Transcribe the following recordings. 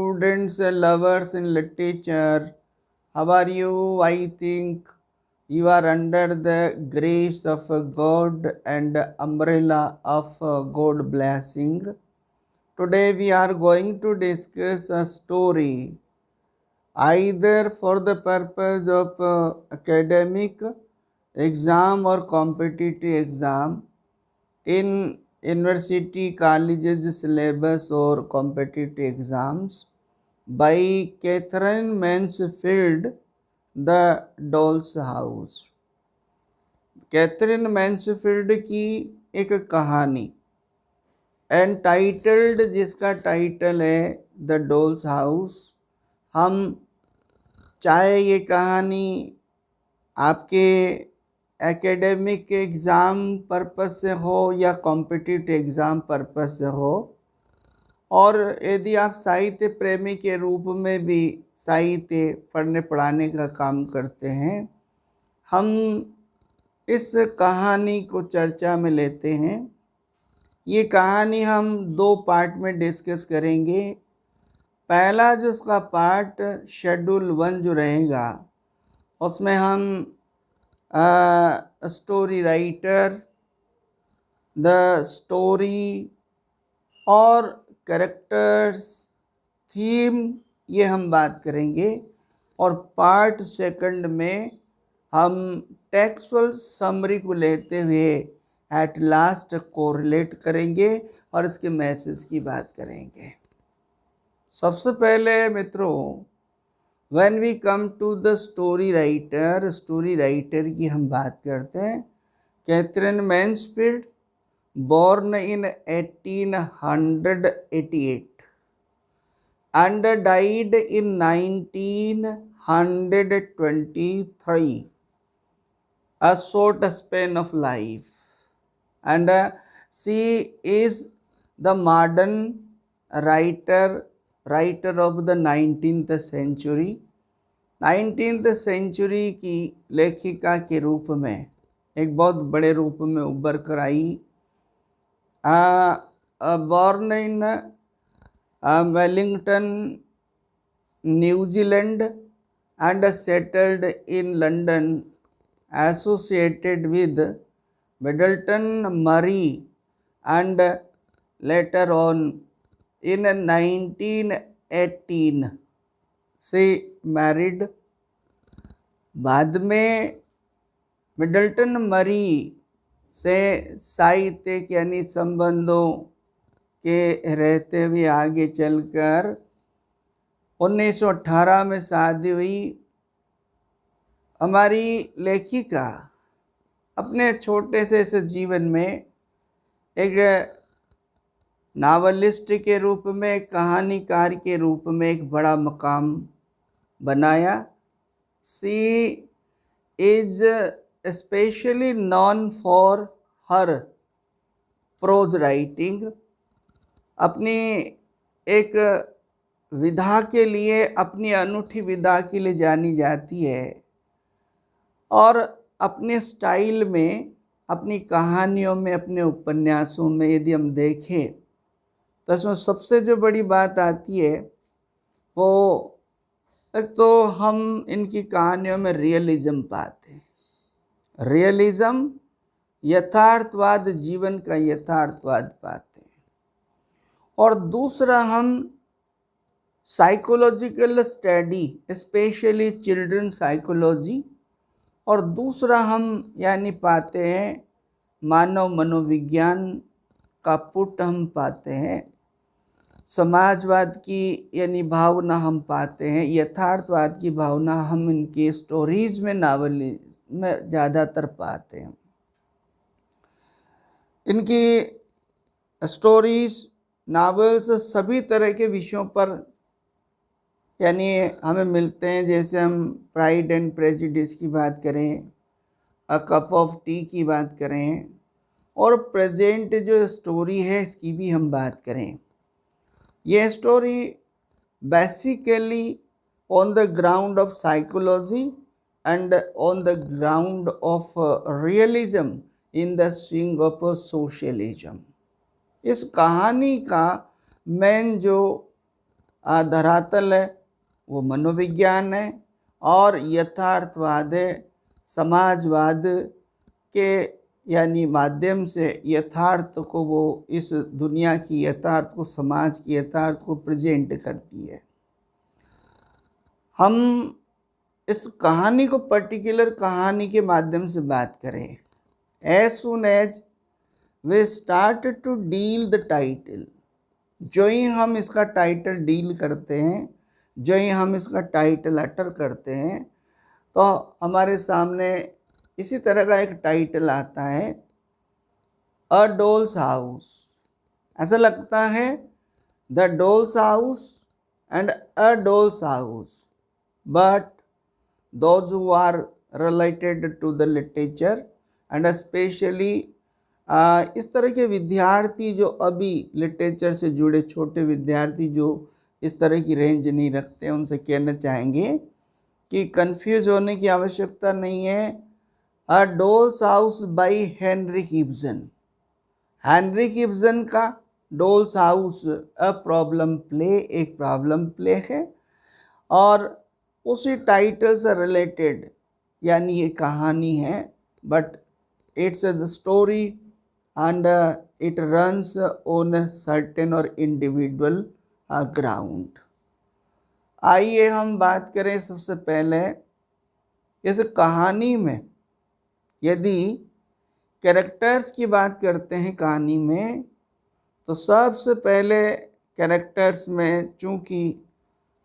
students and lovers in literature. How are you? I think you are under the grace of God and umbrella of God blessing. Today we are going to discuss a story either for the purpose of academic exam or competitive exam in university colleges syllabus or competitive exams by Catherine Mansfield, The Doll's House। Katherine Mansfield की एक कहानी entitled, जिसका title है the doll's house. हम चाहे ये कहानी आपके एकेडमिक एग्ज़ाम पर्पस से हो या कॉम्पिटिटिव एग्ज़ाम पर्पस से हो, और यदि आप साहित्य प्रेमी के रूप में भी साहित्य पढ़ने पढ़ाने का काम करते हैं, हम इस कहानी को चर्चा में लेते हैं। ये कहानी हम 2 पार्ट में डिस्कस करेंगे। पहला जो उसका पार्ट शेड्यूल 1 जो रहेगा, उसमें हम स्टोरी राइटर, द स्टोरी और कैरेक्टर्स, थीम, ये हम बात करेंगे। और पार्ट सेकंड में हम टेक्सुअल समरी को लेते हुए एट लास्ट कोरिलेट करेंगे और इसके मैसेज की बात करेंगे। सबसे पहले मित्रों, when we come to the story writer की हम बात करते हैं। Katherine Mansfield, born in 1888 and died in 1923, a short span of life, and she is the modern writer of the 19th century। 19th century की लेखिका के रूप में एक बहुत बड़े रूप में उभर कर आई। born in Wellington, New Zealand and settled in London, associated with Middleton Murray, and later on in 1918 she married। बाद में मिडल्टन मरी से साहित्यिक यानी संबंधों के रहते हुए आगे चलकर 1918 में शादी हुई। हमारी लेखिका अपने छोटे से इस जीवन में एक नावलिस्ट के रूप में, एक कहानीकार के रूप में एक बड़ा मकाम बनाया। सी is especially known for her prose writing। अपनी एक विधा के लिए, अपनी अनूठी विधा के लिए जानी जाती है, और अपने स्टाइल में, अपनी कहानियों में, अपने उपन्यासों में यदि हम देखें तो इसमें सबसे जो बड़ी बात आती है वो एक तो हम इनकी कहानियों में रियलिज्म पाते हैं। रियलिज्म, यथार्थवाद, जीवन का यथार्थवाद पाते हैं। और दूसरा हम psychological study, specially children psychology, और दूसरा हम यानी पाते हैं मानव मनोविज्ञान का पुट हम पाते हैं। समाजवाद की यानी भावना हम पाते हैं। यथार्थवाद की भावना हम इनकी स्टोरीज में, नावल में ज़्यादातर पाते हैं। इनकी स्टोरीज, नावल्स सभी तरह के विषयों पर यानी हमें मिलते हैं। जैसे हम प्राइड एंड प्रेजुडिस की बात करें, अ कप ऑफ टी की बात करें, और प्रेजेंट जो स्टोरी है इसकी भी हम बात करें। यह story basically on the ground of psychology and on the ground of realism in the swing of socialism। इस कहानी का मेन जो धरातल है वो मनोविज्ञान है, और यथार्थवाद है समाजवाद के यानी माध्यम से यथार्थ को, वो इस दुनिया की यथार्थ को, समाज की यथार्थ को प्रेजेंट करती है। हम इस कहानी को पर्टिकुलर कहानी के माध्यम से बात करें, as soon as we start to deal the title, जो ही हम इसका टाइटल डील करते हैं, जो ही हम इसका टाइटल अटर करते हैं, तो हमारे सामने इसी तरह का एक टाइटल आता है, अ डॉल्स हाउस। ऐसा लगता है the doll's house and a doll's house, but those who are related to the literature and especially इस तरह के विद्यार्थी जो अभी लिटरेचर से जुड़े छोटे विद्यार्थी जो इस तरह की रेंज नहीं रखते, उनसे कहना चाहेंगे कि कंफ्यूज होने की आवश्यकता नहीं है। A doll's house by Henrik Ibsen, Henrik Ibsen का doll's house a problem play, एक प्रॉब्लम प्ले है, और उसी टाइटल से रिलेटेड यानी ये कहानी है, but it's the story and it runs on certain और इंडिविजुअल ग्राउंड। आइए हम बात करें सबसे पहले इस कहानी में, यदि कैरेक्टर्स की बात करते हैं कहानी में, तो सबसे पहले कैरेक्टर्स में, चूँकि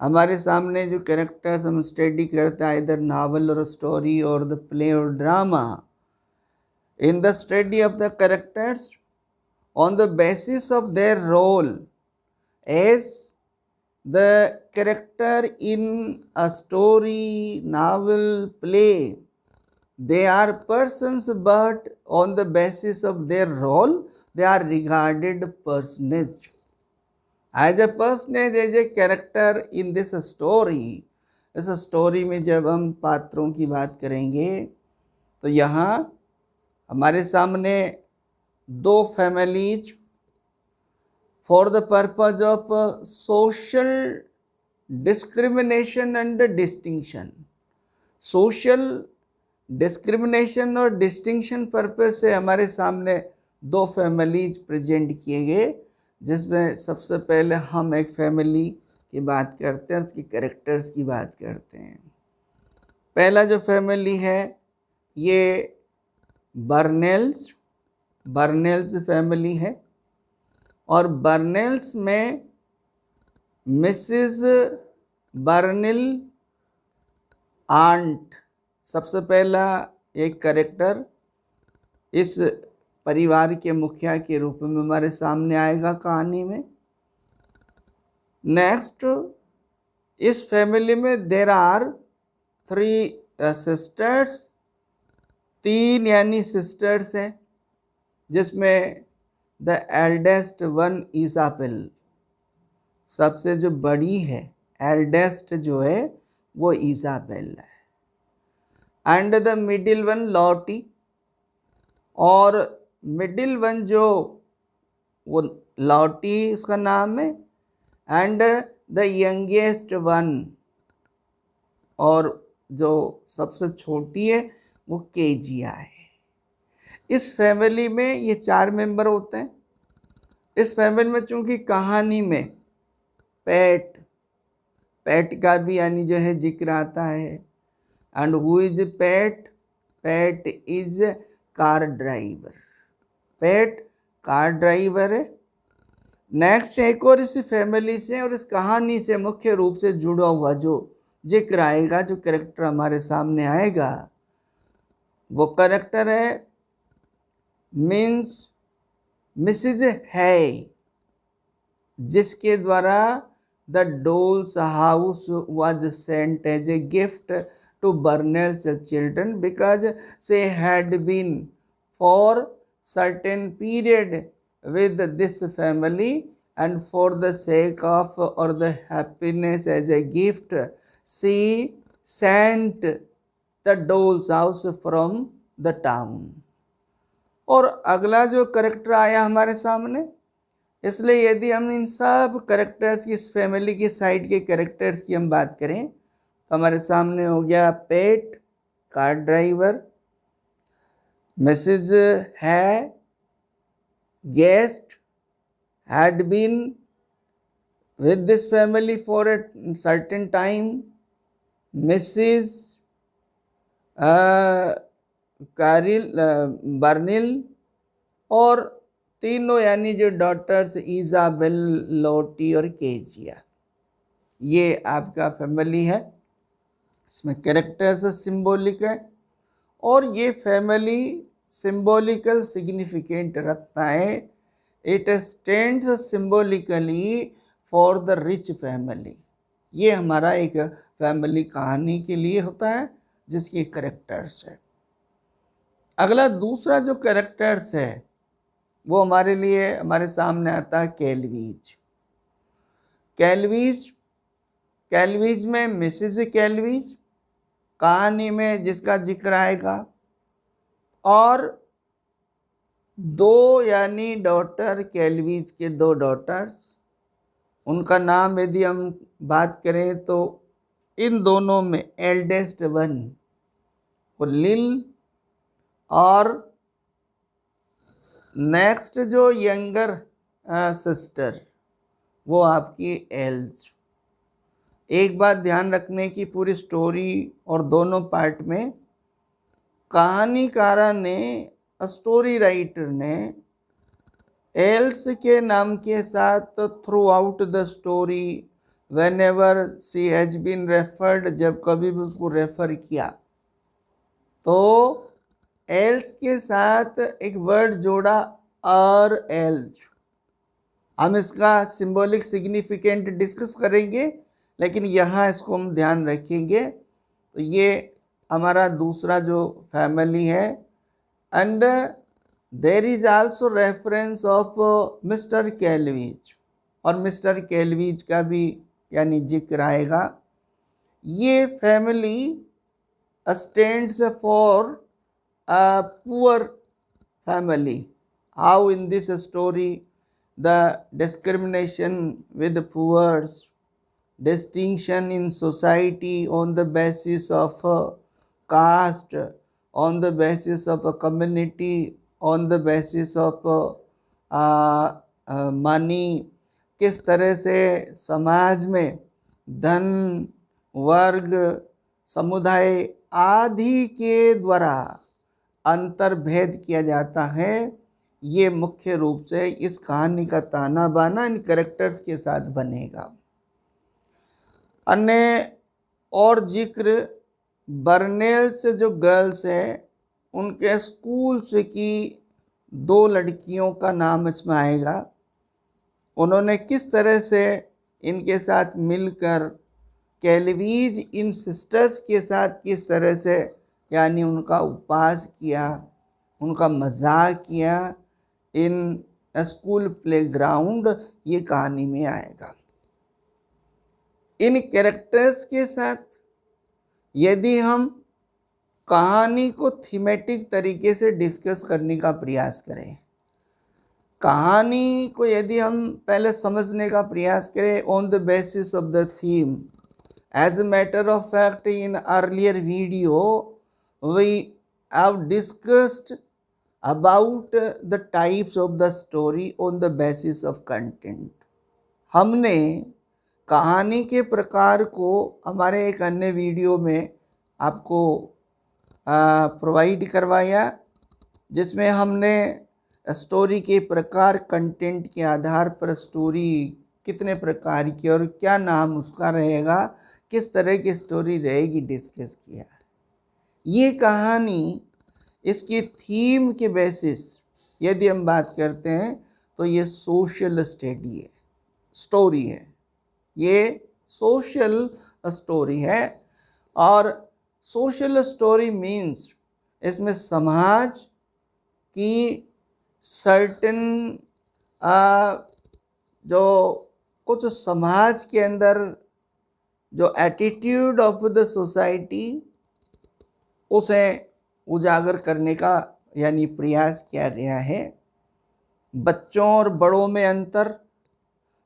हमारे सामने जो कैरेक्टर्स हम स्टडी करते हैं, इधर नावल और स्टोरी और द प्ले और drama, in the study of the characters on the basis of their role as the character in a story, novel, play, they are persons, but on the basis of their role they are regarded personage. As a personage, as a character in this story, इस story में जब हम पात्रों की बात करेंगे तो यहाँ हमारे सामने दो families for the purpose of social discrimination and distinction, social discrimination और डिस्टिंक्शन पर्पज से हमारे सामने दो फैमिलीज प्रेजेंट किए गए, जिसमें सबसे पहले हम एक फैमिली की बात करते हैं, उसकी कैरेक्टर्स की बात करते हैं। पहला जो फैमिली है ये बर्नेल्स फैमिली है, और बर्नेल्स में मिसेस बर्नेल आंट सबसे पहला एक कैरेक्टर इस परिवार के मुखिया के रूप में हमारे सामने आएगा कहानी में। नेक्स्ट, इस फैमिली में देर आर 3 सिस्टर्स, 3 यानी सिस्टर्स हैं, जिसमें द एल्डेस्ट वन इसाबेल, सबसे जो बड़ी है, एल्डेस्ट जो है वो इसाबेल है, एंड द मिडिल वन लॉटी, और मिडिल वन जो वो लॉटी उसका नाम है, एंड द यंगेस्ट वन, और जो सबसे छोटी है वो केजिया है। इस फैमिली में ये 4 मेंबर होते हैं। इस फैमिली में चूँकि कहानी में पैट का भी यानी जो है जिक्र आता है, and who is PAT is car driver, PAT car driver है। नेक्स्ट एक और इस फैमिली से और इस कहानी से मुख्य रूप से जुड़ा हुआ जो जिक्र आएगा, जो कैरेक्टर हमारे सामने आएगा, वो कैरेक्टर है मीन्स मिसेज है, जिसके द्वारा the doll's house was sent as a gift to Burnell's children because she had been for certain period with this family, and for the sake of or the happiness as a gift she sent the doll's house from the town। और अगला जो character आया हमारे सामने इसलिए यदि हम इन सब करेक्टर्स की, इस फैमिली की साइड के करेक्टर्स की हम बात करें तो हमारे सामने हो गया पेट, कार ड्राइवर, मिसेज है, guest, had been with this family for a certain time, Mrs. कारिल बर्निल, और तीनों यानी जो डॉटर्स इजाबेल, लोटी और केजिया, ये आपका फैमिली है। इसमें कैरेक्टर्स सिंबॉलिक है और ये फैमिली सिंबॉलिकल सिग्निफिकेंट रखता है। It stands symbolically for the rich family. ये हमारा एक फैमिली कहानी के लिए होता है जिसकी कैरेक्टर्स है। अगला दूसरा जो कैरेक्टर्स है वो हमारे लिए, हमारे सामने आता है कैलवीज। कैलवीज में मिसेस कैलवीज कहानी में जिसका जिक्र आएगा, और दो यानी डॉटर कैलवीज के दो डॉटर्स, उनका नाम यदि हम बात करें तो इन दोनों में एल्डेस्ट वन वो लिल, और नेक्स्ट जो यंगर सिस्टर वो आपकी एल्स। एक बात ध्यान रखने की, पूरी स्टोरी और दोनों पार्ट में कहानीकारा ने, स्टोरी राइटर ने एल्स के नाम के साथ throughout the story whenever she has been referred, जब कभी भी उसको रेफर किया तो एल्स के साथ एक वर्ड जोड़ा, और एल्स। हम इसका सिंबॉलिक सिग्निफिकेंट डिस्कस करेंगे, लेकिन यहाँ इसको हम ध्यान रखेंगे। तो ये हमारा दूसरा जो फैमिली है। And there is also reference of mister Kelveys, और मिस्टर कैलवीज का भी यानी जिक्र आएगा। ये family stands for a poor family. How in this story the discrimination with the poor, distinction in society on the basis of caste, on the basis of a community, on the basis of money, किस तरह से समाज में धन, वर्ग, समुदाय आदि के द्वारा अंतर्भेद किया जाता है, ये मुख्य रूप से इस कहानी का ताना बाना इन कैरेक्टर्स के साथ बनेगा। अन्य और जिक्र बर्नेल से जो गर्ल्स है उनके स्कूल से की दो लड़कियों का नाम इसमें आएगा। उन्होंने किस तरह से इनके साथ मिलकर कैलवीज इन सिस्टर्स के साथ किस तरह से यानी उनका उपहास किया, उनका मजाक किया इन स्कूल प्लेग्राउंड, ये कहानी में आएगा। इन कैरेक्टर्स के साथ यदि हम कहानी को थीमेटिक तरीके से डिस्कस करने का प्रयास करें, कहानी को यदि हम पहले समझने का प्रयास करें on the basis of the theme, as a matter of fact in earlier video we have discussed about the types of the story on the basis of content. हमने कहानी के प्रकार को हमारे एक अन्य वीडियो में आपको प्रोवाइड करवाया, जिसमें हमने स्टोरी के प्रकार, कंटेंट के आधार पर स्टोरी कितने प्रकार की और क्या नाम उसका रहेगा, किस तरह की स्टोरी रहेगी, डिस्कस किया। ये कहानी इसकी थीम के बेसिस यदि हम बात करते हैं तो ये सोशल स्टडी है, स्टोरी है, ये सोशल स्टोरी है। और सोशल स्टोरी मीन्स इसमें समाज की सर्टेन जो कुछ समाज के अंदर जो एटीट्यूड ऑफ द सोसाइटी उसे उजागर करने का यानी प्रयास किया गया है। बच्चों और बड़ों में अंतर,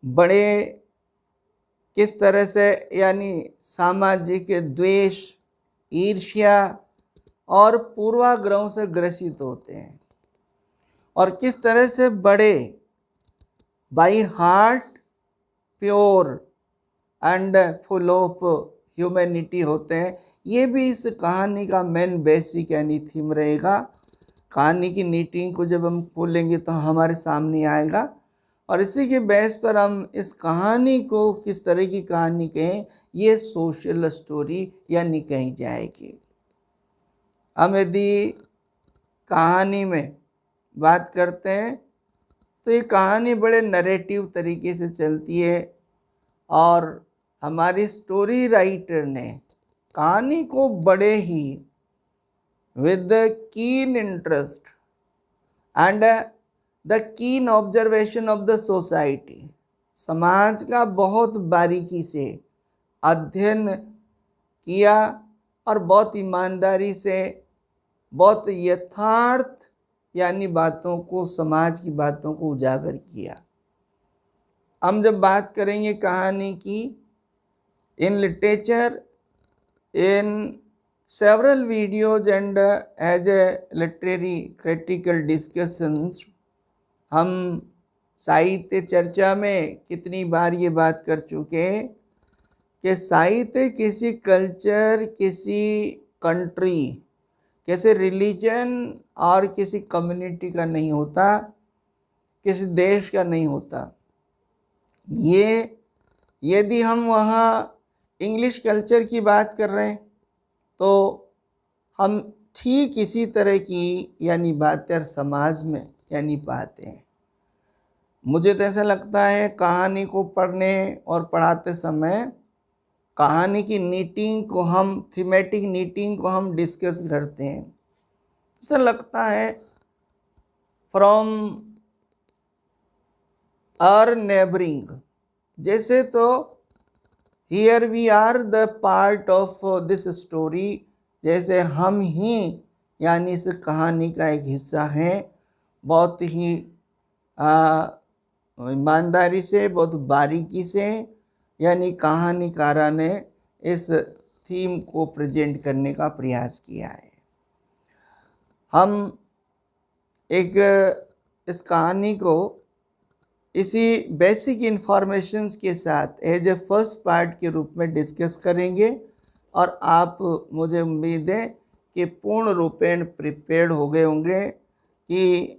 बड़े किस तरह से यानी सामाजिक द्वेष, ईर्ष्या और पूर्वाग्रहों से ग्रसित होते हैं, और किस तरह से बड़े by heart pure and full of humanity होते हैं। ये भी इस कहानी का मेन बेसिक यानी थीम रहेगा। कहानी की नीटिंग को जब हम खोलेंगे तो हमारे सामने आएगा, और इसी के बेस पर हम इस कहानी को किस तरह की कहानी कहें, ये सोशल स्टोरी यानी कही जाएगी। हम यदि कहानी में बात करते हैं तो ये कहानी बड़े नरेटिव तरीके से चलती है, और हमारी स्टोरी राइटर ने कहानी को बड़े ही with the keen interest and the keen observation of the society, समाज का बहुत बारीकी से अध्ययन किया और बहुत ईमानदारी से, बहुत यथार्थ यानी बातों को, समाज की बातों को उजागर किया। हम जब बात करेंगे कहानी की in literature, in several videos and as a literary critical discussions, हम साहित्य चर्चा में कितनी बार ये बात कर चुके हैं कि साहित्य किसी कल्चर, किसी कंट्री, किसी रिलीजन और किसी कम्युनिटी का नहीं होता, किसी देश का नहीं होता। ये यदि हम वहाँ इंग्लिश कल्चर की बात कर रहे हैं तो हम ठीक इसी तरह की यानी बातें समाज में यानी पाते हैं। मुझे तो ऐसा लगता है कहानी को पढ़ने और पढ़ाते समय कहानी की नीटिंग को हम, थीमेटिक नीटिंग को हम डिस्कस करते हैं। ऐसा लगता है फ्रॉम आवर नेबरिंग, जैसे तो here we are the part of this story, जैसे हम ही यानी इस कहानी का एक हिस्सा हैं। बहुत ही ईमानदारी से, बहुत बारीकी से यानी कहानीकारा ने इस थीम को प्रेजेंट करने का प्रयास किया है। हम एक इस कहानी को इसी बेसिक इन्फॉर्मेशंस के साथ एज ए फर्स्ट पार्ट के रूप में डिस्कस करेंगे, और आप, मुझे उम्मीद है कि पूर्ण रूपेण प्रिपेयर्ड हो गए होंगे कि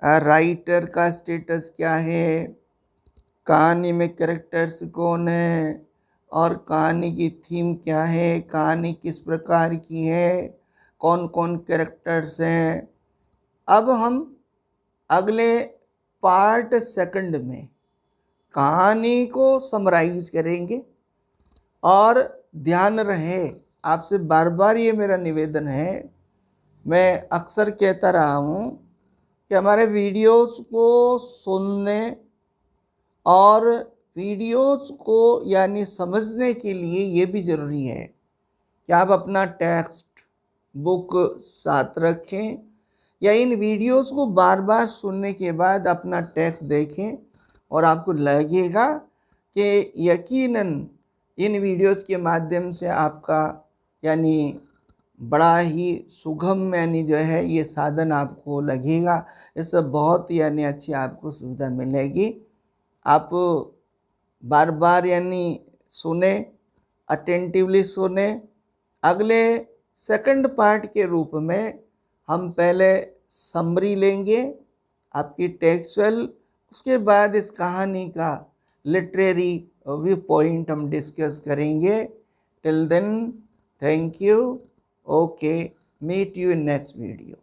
राइटर का स्टेटस क्या है, कहानी में कैरेक्टर्स कौन है, और कहानी की थीम क्या है, कहानी किस प्रकार की है, कौन कौन कैरेक्टर्स हैं। अब हम अगले पार्ट सेकंड में कहानी को समराइज करेंगे, और ध्यान रहे, आपसे बार बार ये मेरा निवेदन है, मैं अक्सर कहता रहा हूँ कि हमारे वीडियोस को सुनने और वीडियोस को यानी समझने के लिए ये भी ज़रूरी है कि आप अपना टेक्स्ट बुक साथ रखें, या इन वीडियोस को बार बार सुनने के बाद अपना टेक्स्ट देखें, और आपको लगेगा कि यकीनन इन वीडियोस के माध्यम से आपका यानी बड़ा ही सुगम यानी जो है ये साधन आपको लगेगा। इससे बहुत यानी अच्छी आपको सुविधा मिलेगी। आप बार बार यानी सुने, अटेंटिवली सुने। अगले सेकंड पार्ट के रूप में हम पहले समरी लेंगे आपकी टेक्सचुअल, उसके बाद इस कहानी का लिटरेरी व्यू पॉइंट हम डिस्कस करेंगे। Till then, thank you, okay, meet you in next video.